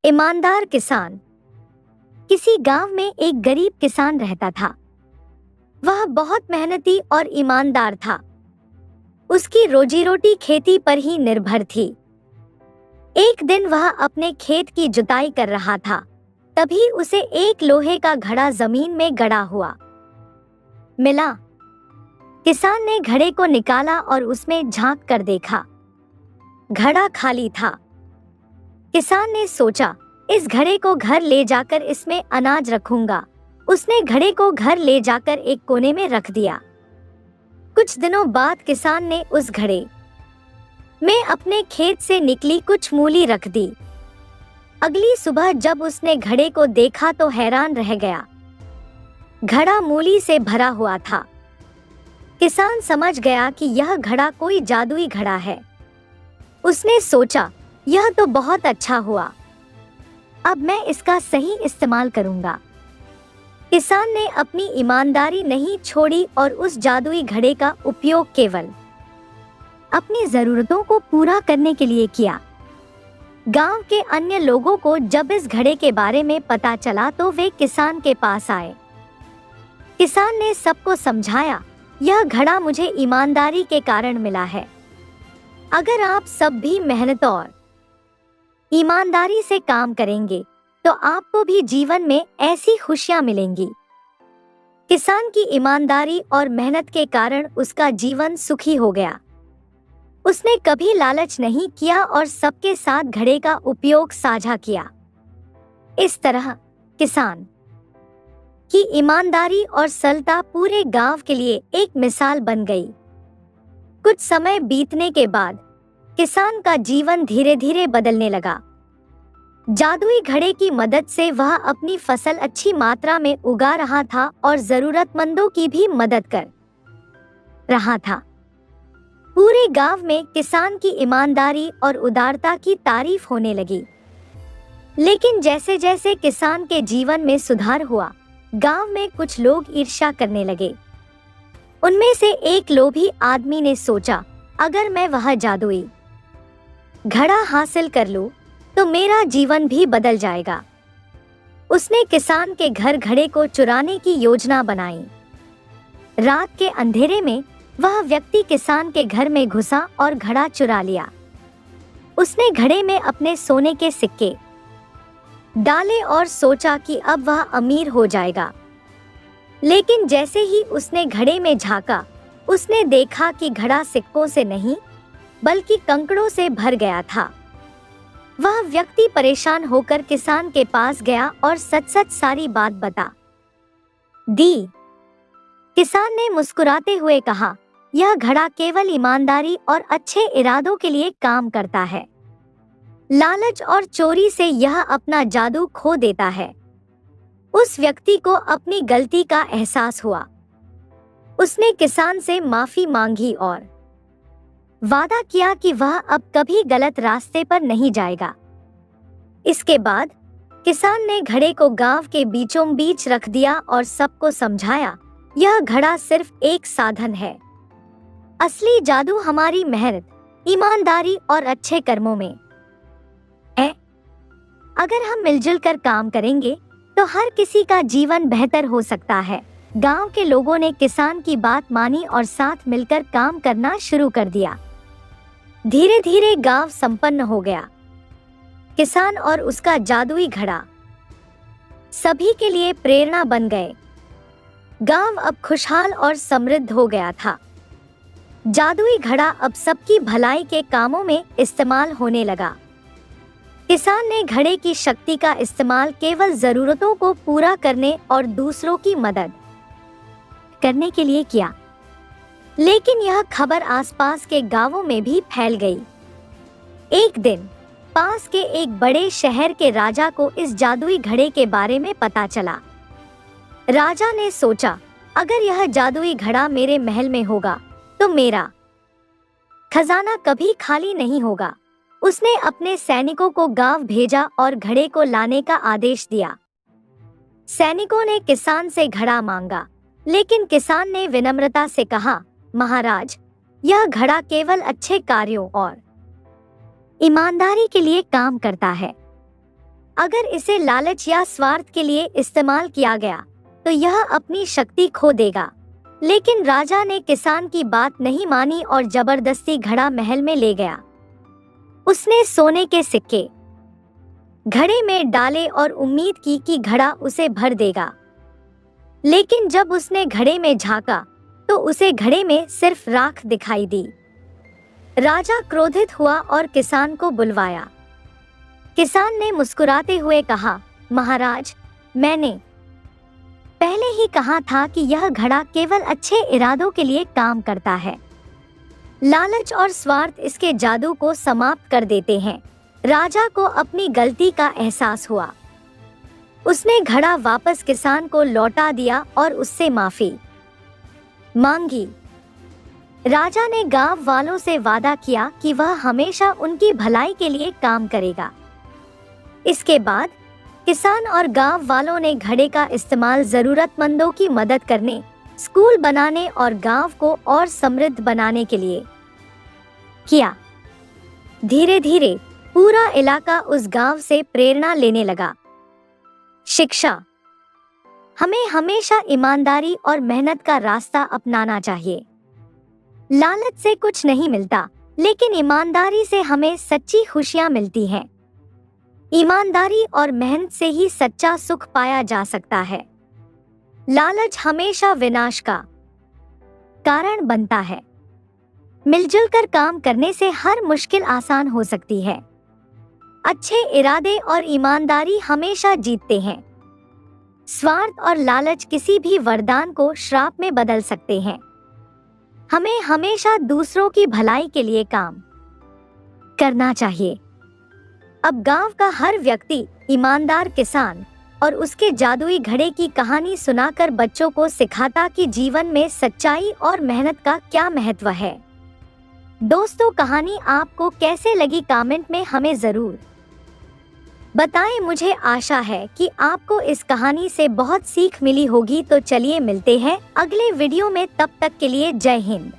ईमानदार किसान। किसी गांव में एक गरीब किसान रहता था। वह बहुत मेहनती और ईमानदार था। उसकी रोजी रोटी खेती पर ही निर्भर थी। एक दिन वह अपने खेत की जुताई कर रहा था, तभी उसे एक लोहे का घड़ा जमीन में गड़ा हुआ मिला। किसान ने घड़े को निकाला और उसमें झांक कर देखा। घड़ा खाली था। किसान ने सोचा, इस घड़े को घर ले जाकर इसमें अनाज रखूंगा। उसने घड़े को घर ले जाकर एक कोने में रख दिया। कुछ दिनों बाद किसान ने उस घड़े में अपने खेत से निकली कुछ मूली रख दी। अगली सुबह जब उसने घड़े को देखा तो हैरान रह गया। घड़ा मूली से भरा हुआ था। किसान समझ गया कि यह घड़ा कोई जादुई घड़ा है। उसने सोचा, यह तो बहुत अच्छा हुआ, अब मैं इसका सही इस्तेमाल करूंगा। किसान ने अपनी ईमानदारी नहीं छोड़ी और उस जादुई घड़े का उपयोग केवल अपनी जरूरतों को पूरा करने के लिए किया। गांव के अन्य लोगों को जब इस घड़े के बारे में पता चला तो वे किसान के पास आए। किसान ने सबको समझाया, यह घड़ा मुझे ईमानदारी के कारण मिला है। अगर आप सब भी मेहनत और ईमानदारी से काम करेंगे तो आपको भी जीवन में ऐसी खुशियां मिलेंगी। किसान की ईमानदारी और मेहनत के कारण उसका जीवन सुखी हो गया। उसने कभी लालच नहीं किया और सबके साथ घड़े का उपयोग साझा किया। इस तरह किसान की ईमानदारी और सरलता पूरे गांव के लिए एक मिसाल बन गई। कुछ समय बीतने के बाद किसान का जीवन धीरे धीरे बदलने लगा। जादुई घड़े की मदद से वह अपनी फसल अच्छी मात्रा में उगा रहा था और जरूरतमंदों की भी मदद कर रहा था। पूरे गांव में किसान की ईमानदारी और उदारता की तारीफ होने लगी। लेकिन जैसे जैसे किसान के जीवन में सुधार हुआ, गांव में कुछ लोग ईर्ष्या करने लगे। उनमें से एक लोभी आदमी ने सोचा, अगर मैं वह जादुई घड़ा हासिल कर लूं तो मेरा जीवन भी बदल जाएगा। उसने किसान के घर घड़े को चुराने की योजना बनाई। रात के अंधेरे में वह व्यक्ति किसान के घर में घुसा और घड़ा चुरा लिया। उसने घड़े में अपने सोने के सिक्के डाले और सोचा कि अब वह अमीर हो जाएगा। लेकिन जैसे ही उसने घड़े में झांका, उसने देखा कि घड़ा सिक्कों से नहीं बल्कि कंकड़ों से भर गया था। वह व्यक्ति परेशान होकर किसान के पास गया और सच सच सारी बात बता दी। किसान ने मुस्कुराते हुए कहा, यह घड़ा केवल ईमानदारी और अच्छे इरादों के लिए काम करता है। लालच और चोरी से यह अपना जादू खो देता है। उस व्यक्ति को अपनी गलती का एहसास हुआ। उसने किसान से माफी मांगी और वादा किया कि वह अब कभी गलत रास्ते पर नहीं जाएगा। इसके बाद किसान ने घड़े को गांव के बीचों बीच रख दिया और सबको समझाया, यह घड़ा सिर्फ एक साधन है। असली जादू हमारी मेहनत, ईमानदारी और अच्छे कर्मों में है। अगर हम मिलजुल कर काम करेंगे तो हर किसी का जीवन बेहतर हो सकता है। गांव के लोगों ने किसान की बात मानी और साथ मिलकर काम करना शुरू कर दिया। धीरे धीरे गांव संपन्न हो गया। किसान और उसका जादुई घड़ा सभी के लिए प्रेरणा बन गए। गांव अब खुशहाल और समृद्ध हो गया था। जादुई घड़ा अब सबकी भलाई के कामों में इस्तेमाल होने लगा। किसान ने घड़े की शक्ति का इस्तेमाल केवल जरूरतों को पूरा करने और दूसरों की मदद करने के लिए किया। लेकिन यह खबर आसपास के गांवों में भी फैल गई। एक दिन पास के एक बड़े शहर के राजा को इस जादुई घड़े के बारे में पता चला। राजा ने सोचा, अगर यह जादुई घड़ा मेरे महल में होगा तो मेरा खजाना कभी खाली नहीं होगा। उसने अपने सैनिकों को गांव भेजा और घड़े को लाने का आदेश दिया। सैनिकों ने किसान से घड़ा मांगा, लेकिन किसान ने विनम्रता से कहा, महाराज, यह घड़ा केवल अच्छे कार्यों और ईमानदारी के लिए काम करता है। अगर इसे लालच या स्वार्थ के लिए इस्तेमाल किया गया तो यह अपनी शक्ति खो देगा। लेकिन राजा ने किसान की बात नहीं मानी और जबरदस्ती घड़ा महल में ले गया। उसने सोने के सिक्के घड़े में डाले और उम्मीद की कि घड़ा उसे भर देगा। लेकिन जब उसने घड़े में झांका तो उसे घड़े में सिर्फ राख दिखाई दी। राजा क्रोधित हुआ और किसान को बुलवाया। किसान ने मुस्कुराते हुए कहा, महाराज, मैंने पहले ही कहा था कि यह घड़ा केवल अच्छे इरादों के लिए काम करता है। लालच और स्वार्थ इसके जादू को समाप्त कर देते हैं। राजा को अपनी गलती का एहसास हुआ। उसने घड़ा वापस किसान को लौटा दिया और उससे माफी मांगी। राजा ने गांव वालों से वादा किया कि वह हमेशा उनकी भलाई के लिए काम करेगा। इसके बाद किसान और गांव वालों ने घड़े का इस्तेमाल जरूरतमंदों की मदद करने, स्कूल बनाने और गांव को और समृद्ध बनाने के लिए किया। धीरे धीरे पूरा इलाका उस गांव से प्रेरणा लेने लगा। शिक्षा। हमें हमेशा ईमानदारी और मेहनत का रास्ता अपनाना चाहिए। लालच से कुछ नहीं मिलता, लेकिन ईमानदारी से हमें सच्ची खुशियां मिलती हैं। ईमानदारी और मेहनत से ही सच्चा सुख पाया जा सकता है। लालच हमेशा विनाश का कारण बनता है। मिलजुल कर काम करने से हर मुश्किल आसान हो सकती है। अच्छे इरादे और ईमानदारी हमेशा जीतते हैं। स्वार्थ और लालच किसी भी वरदान को श्राप में बदल सकते हैं। हमें हमेशा दूसरों की भलाई के लिए काम करना चाहिए। अब गांव का हर व्यक्ति ईमानदार किसान और उसके जादुई घड़े की कहानी सुनाकर बच्चों को सिखाता कि जीवन में सच्चाई और मेहनत का क्या महत्व है। दोस्तों, कहानी आपको कैसे लगी कमेंट में हमें जरूर बताएं। मुझे आशा है कि आपको इस कहानी से बहुत सीख मिली होगी। तो चलिए मिलते हैं अगले वीडियो में, तब तक के लिए जय हिंद।